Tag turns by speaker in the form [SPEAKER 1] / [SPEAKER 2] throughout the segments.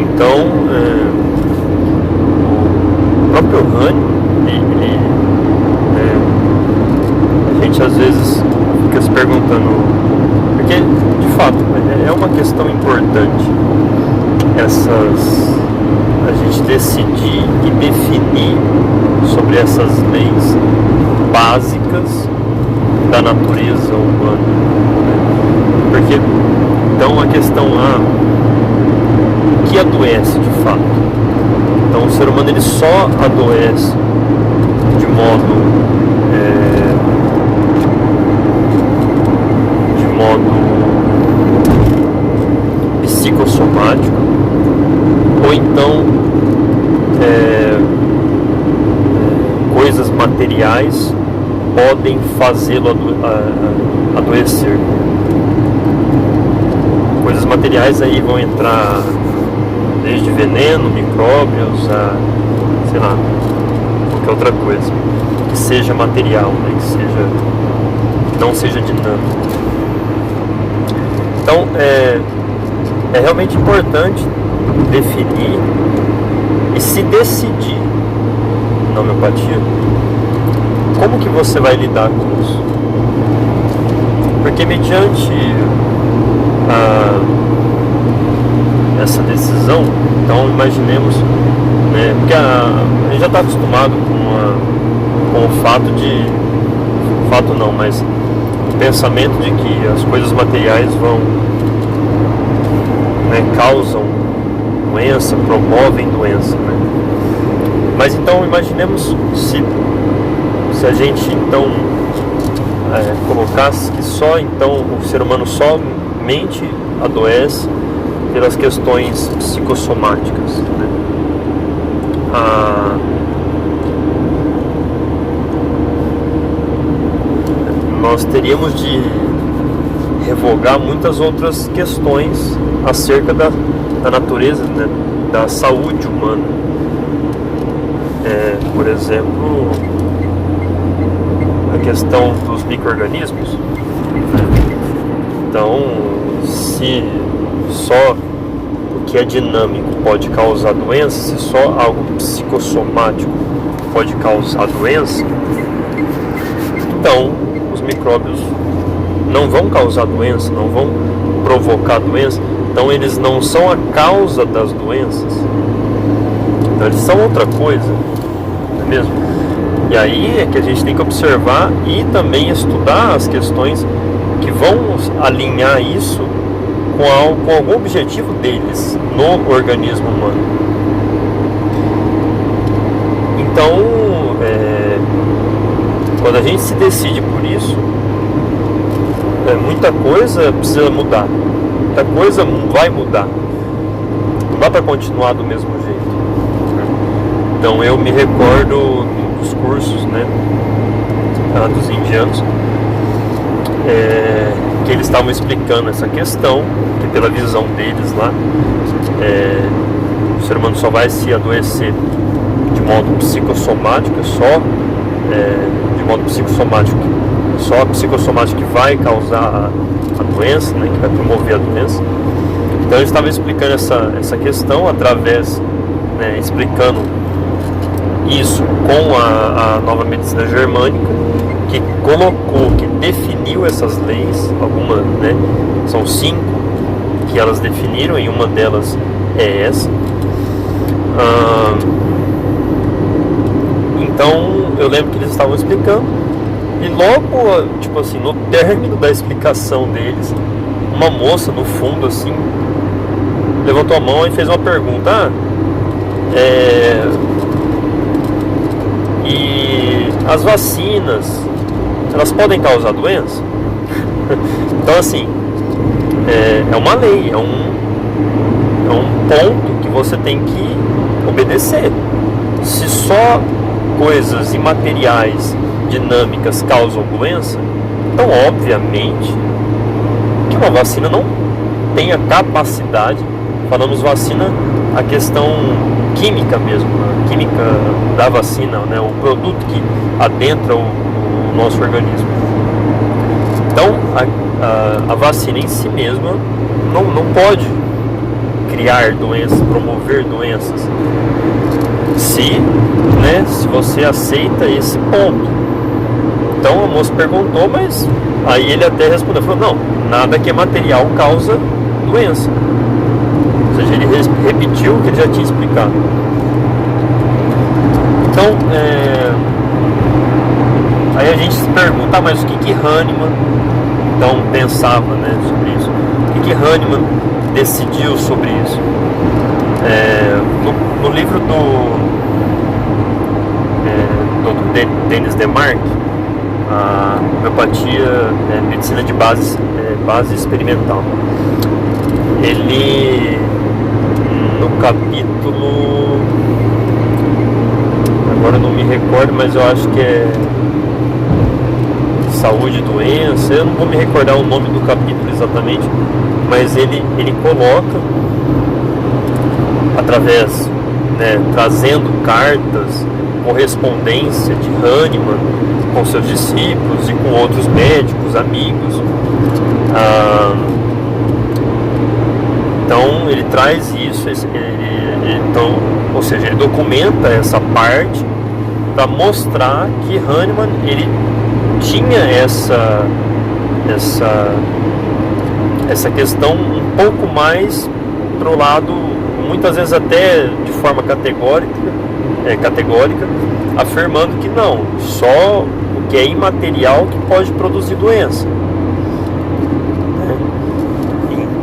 [SPEAKER 1] Então, o próprio Hahnemann, a gente às vezes fica se perguntando, porque de fato é uma questão importante a gente decidir e definir sobre essas leis básicas da natureza humana, porque então a questão o que adoece de fato? Então o ser humano ele só adoece de modo psicossomático, ou então coisas materiais podem fazê-lo adoecer. Coisas materiais aí vão entrar desde veneno, micróbios, sei lá, qualquer outra coisa que seja material, né, que não seja dinâmico. Então é realmente importante definir e se decidir na homeopatia como que você vai lidar com isso, porque mediante essa decisão, então imaginemos, né, porque a gente já está acostumado com o mas o pensamento de que as coisas materiais causam doença, promovem doença, né? Mas então imaginemos se a gente então colocasse que só então o ser humano somente adoece pelas questões psicossomáticas, né? Nós teríamos de revogar muitas outras questões acerca da natureza, né, da saúde humana. Por exemplo, a questão dos micro-organismos. Então, se só o que é dinâmico pode causar doença, se só algo psicossomático pode causar doença, então os micróbios não vão causar doença, não vão provocar doença, então eles não são a causa das doenças, então eles são outra coisa, não é mesmo? E aí é que a gente tem que observar e também estudar as questões que vão alinhar isso com algum objetivo deles no organismo humano. Então, quando a gente se decide por isso, muita coisa precisa mudar, muita coisa vai mudar, não dá para continuar do mesmo jeito. Então eu me recordo dos cursos, né, dos indianos, que eles estavam explicando essa questão, que pela visão deles lá, o ser humano só vai se adoecer de modo psicossomático, de modo psicossomático, só a psicossomática que vai causar a doença, né, que vai promover a doença. Então eles estavam explicando essa questão através, né, explicando isso com a nova medicina germânica, que colocou, que definiu essas leis, algumas, né, são 5 que elas definiram, e uma delas é essa. Então eu lembro que eles estavam explicando, e logo, tipo assim, no término da explicação deles, uma moça no fundo assim levantou a mão e fez uma pergunta: e as vacinas, elas podem causar doença? Então assim, é uma lei, é um ponto que você tem que obedecer. Se só coisas imateriais, dinâmicas causam doença, então obviamente que uma vacina não tem a capacidade, falamos vacina, a questão química mesmo, a química da vacina, né, o produto que adentra o nosso organismo. Então a vacina em si mesma não pode criar doenças, promover doenças, se você aceita esse ponto. Então a moça perguntou, mas aí ele até respondeu, falou, não, nada que é material causa doença. Ou seja, ele repetiu o que ele já tinha explicado. Então, aí a gente se pergunta, mas o que Hahnemann então pensava, sobre isso? O que Hahnemann decidiu sobre isso? No livro do Denis Demarque, a homeopatia, medicina de base experimental, ele, no capítulo, agora eu não me recordo, mas eu acho que é saúde e doença, eu não vou me recordar o nome do capítulo exatamente, mas ele coloca, através, trazendo cartas, correspondência de Hahnemann com seus discípulos e com outros médicos, amigos, então ele traz isso, então, ou seja, ele documenta essa parte para mostrar que Hahnemann ele tinha essa questão um pouco mais pro lado, muitas vezes até de forma categórica, afirmando que não, só o que é imaterial que pode produzir doença.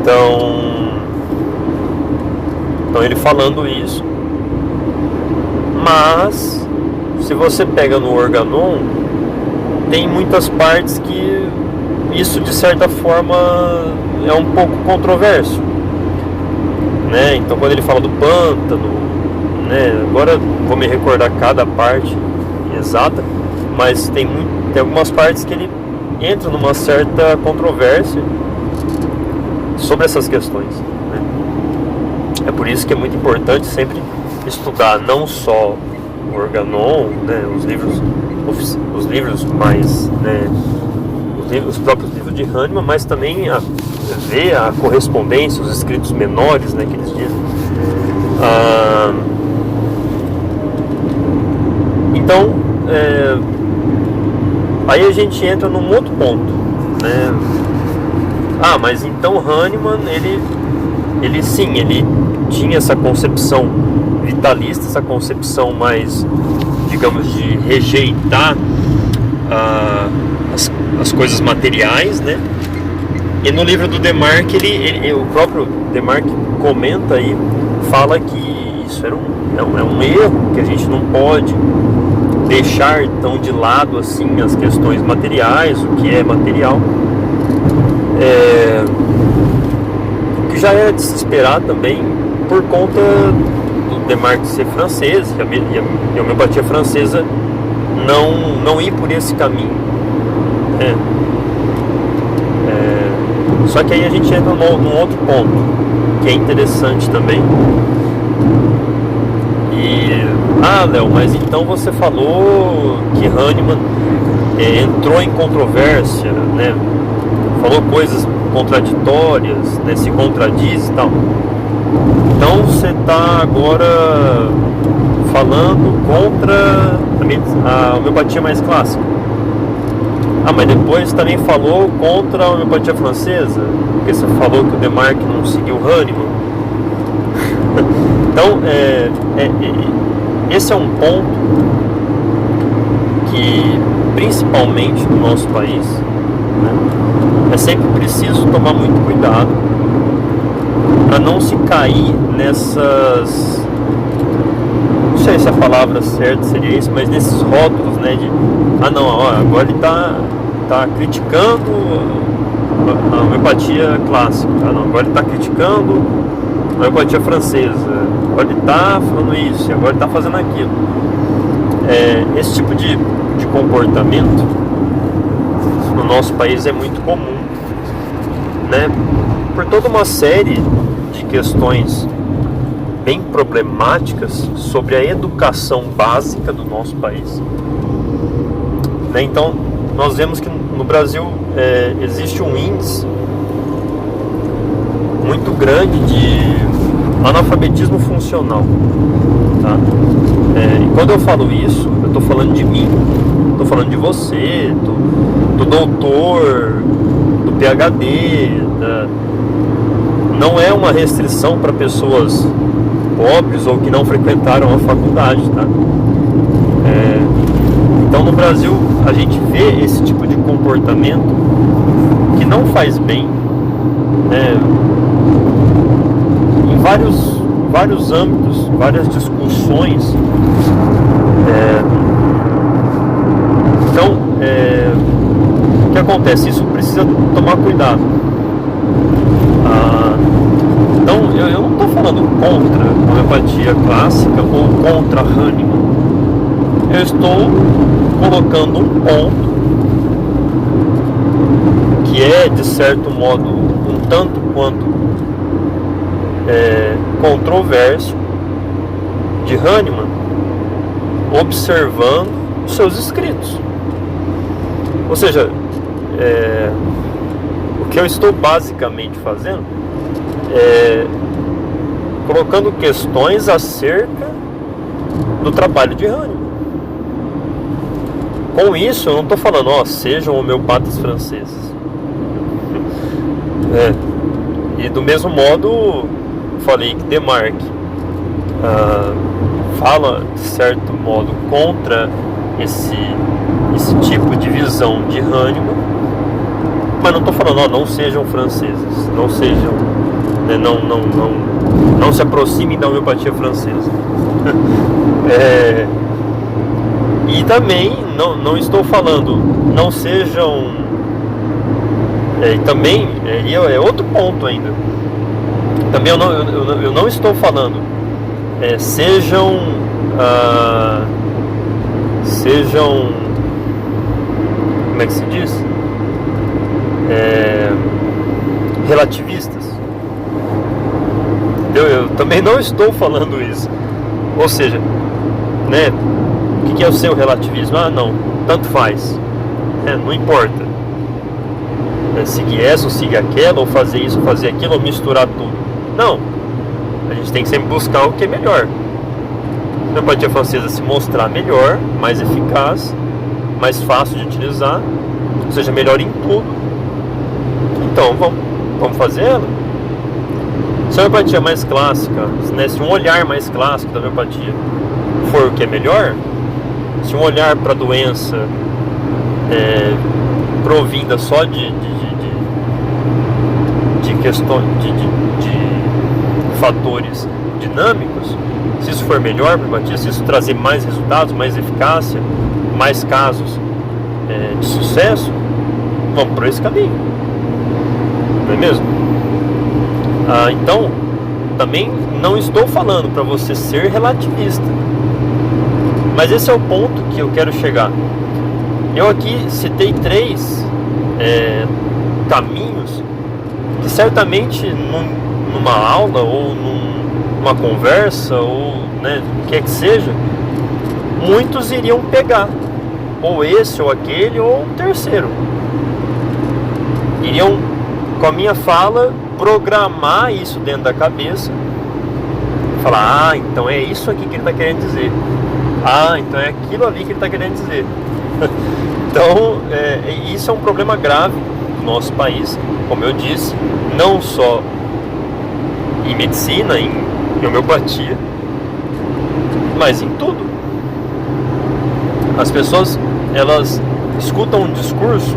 [SPEAKER 1] Então ele falando isso, mas se você pega no Organon, tem muitas partes que isso de certa forma é um pouco controverso, então quando ele fala do pântano, agora vou me recordar cada parte exata, mas tem algumas partes que ele entra numa certa controvérsia sobre essas questões, É por isso que é muito importante sempre estudar não só o Organon, os livros mais, os próprios livros de Hahnemann, mas também ver a correspondência, os escritos menores, que eles dizem. Então, aí a gente entra num outro ponto, mas então Hahnemann, ele sim, ele tinha essa concepção vitalista, essa concepção mais, digamos, de rejeitar as coisas materiais, E no livro do Demarque, o próprio Demarque comenta e fala que isso é um erro, que a gente não pode deixar tão de lado assim as questões materiais, o que é material, que já é de se esperar também por conta do Demarque ser francês e a homeopatia francesa não ir por esse caminho, só que aí a gente entra num outro ponto que é interessante também. Léo, mas então você falou que Hahnemann entrou em controvérsia, falou coisas contraditórias, se contradiz e tal. Então você está agora falando contra a homeopatia mais clássica. Mas depois também falou contra a homeopatia francesa, porque você falou que o Demarque não seguiu Hahnemann. Então, esse é um ponto que, principalmente no nosso país, é sempre preciso tomar muito cuidado para não se cair nessas, não sei se a palavra certa seria isso, mas nesses rótulos, de agora ele está criticando a homeopatia clássica, agora ele está criticando a homeopatia francesa, agora ele está falando isso, agora ele está fazendo aquilo. Esse tipo de comportamento no nosso país é muito comum, por toda uma série de questões bem problemáticas sobre a educação básica do nosso país. Então, nós vemos que no Brasil existe um índice muito grande analfabetismo funcional, tá? E quando eu falo isso, eu estou falando de mim, estou falando de você, do doutor, do PhD, não é uma restrição para pessoas pobres ou que não frequentaram a faculdade, tá? Então no Brasil a gente vê esse tipo de comportamento que não faz bem, né? Em vários âmbitos, várias discussões. Então, o que acontece? Isso precisa tomar cuidado. Então, eu não estou falando contra a homeopatia clássica ou contra a Hahnemann. Eu estou colocando um ponto que é, de certo modo, um tanto quanto controverso, de Hahnemann, observando os seus escritos. Ou seja, o que eu estou basicamente fazendo é colocando questões acerca do trabalho de Hahnemann. Com isso, eu não estou falando, sejam homeopatas franceses. E do mesmo modo, falei que Demarque fala, de certo modo, contra esse tipo de visão de Hahnemann, mas não estou falando, não sejam franceses, não sejam, né, não se aproximem da homeopatia francesa. E também não estou falando, não sejam, e também é outro ponto ainda. Também eu não estou falando, sejam como é que se diz? Relativistas. Entendeu? Eu também não estou falando isso. Ou seja, né, o que é o seu relativismo? Não, tanto faz. Não importa. Seguir essa ou seguir aquela, ou fazer isso ou fazer aquilo, ou misturar tudo. Não. A gente tem que sempre buscar o que é melhor. A homeopatia francesa se mostrar melhor, mais eficaz, mais fácil de utilizar, ou seja, melhor em tudo. Então, vamos fazer ela. Se a homeopatia mais clássica, né, se um olhar mais clássico da homeopatia for o que é melhor, se um olhar para a doença provinda só de questões, de fatores dinâmicos, se isso for melhor para a homeopatia, se isso trazer mais resultados, mais eficácia, mais casos de sucesso, vamos por esse caminho, não é mesmo? Então, também não estou falando para você ser relativista, mas esse é o ponto que eu quero chegar. Eu aqui citei 3 caminhos que certamente numa aula ou numa conversa ou, né, o que é que seja, muitos iriam pegar, ou esse ou aquele ou um terceiro, iriam, com a minha fala, programar isso dentro da cabeça, falar, então é isso aqui que ele está querendo dizer, então é aquilo ali que ele está querendo dizer. Então, isso é um problema grave no nosso país, como eu disse, não só em medicina, em homeopatia, mas em tudo. As pessoas, elas escutam um discurso,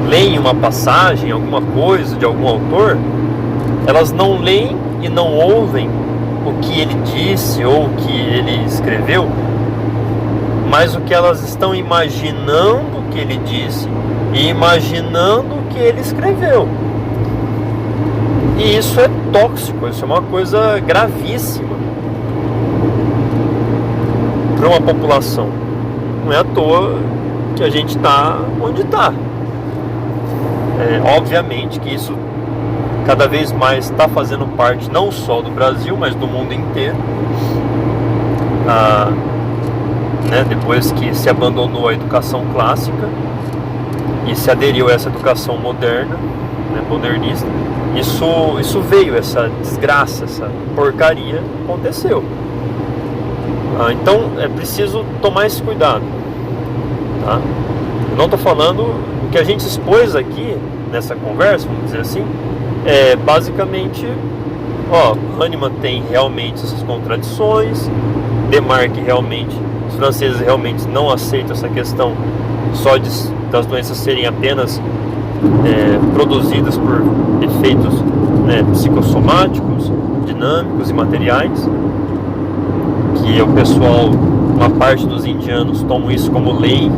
[SPEAKER 1] leem uma passagem, alguma coisa de algum autor, elas não leem e não ouvem o que ele disse ou o que ele escreveu, mas o que elas estão imaginando que ele disse e imaginando o que ele escreveu. E isso é tóxico, isso é uma coisa gravíssima para uma população. Não é à toa que a gente está onde está. Obviamente que isso cada vez mais está fazendo parte não só do Brasil, mas do mundo inteiro. Né, depois que se abandonou a educação clássica e se aderiu a essa educação moderna, né, modernista, isso veio, essa desgraça, essa porcaria aconteceu. Então é preciso tomar esse cuidado, tá? Eu não estou falando, o que a gente expôs aqui nessa conversa, vamos dizer assim, é basicamente, Hahnemann tem realmente essas contradições, Desmarques realmente, os franceses realmente não aceitam essa questão só das doenças serem apenas produzidas por efeitos, né, psicossomáticos, dinâmicos e materiais, que o pessoal, uma parte dos indianos tomam isso como lei,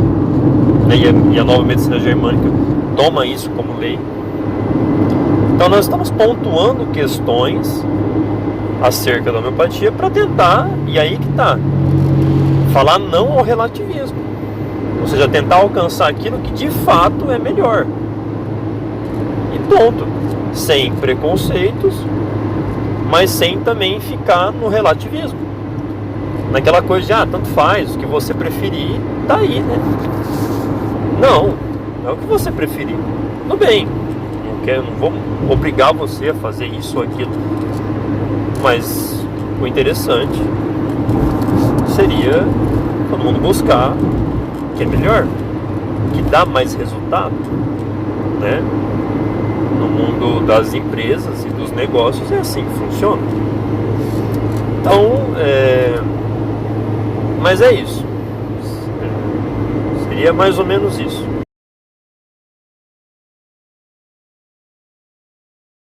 [SPEAKER 1] né, e a nova medicina germânica toma isso como lei. Então nós estamos pontuando questões acerca da homeopatia para tentar, e aí que está, falar não ao relativismo, ou seja, tentar alcançar aquilo que de fato é melhor, e ponto, sem preconceitos, mas sem também ficar no relativismo, naquela coisa de tanto faz, o que você preferir tá aí, né? Não é o que você preferir, tudo bem, não vou obrigar você a fazer isso ou aquilo, mas o interessante seria todo mundo buscar o que é melhor, o que dá mais resultado, né? No mundo das empresas e dos negócios é assim que funciona. Então, mas é isso. Seria mais ou menos isso.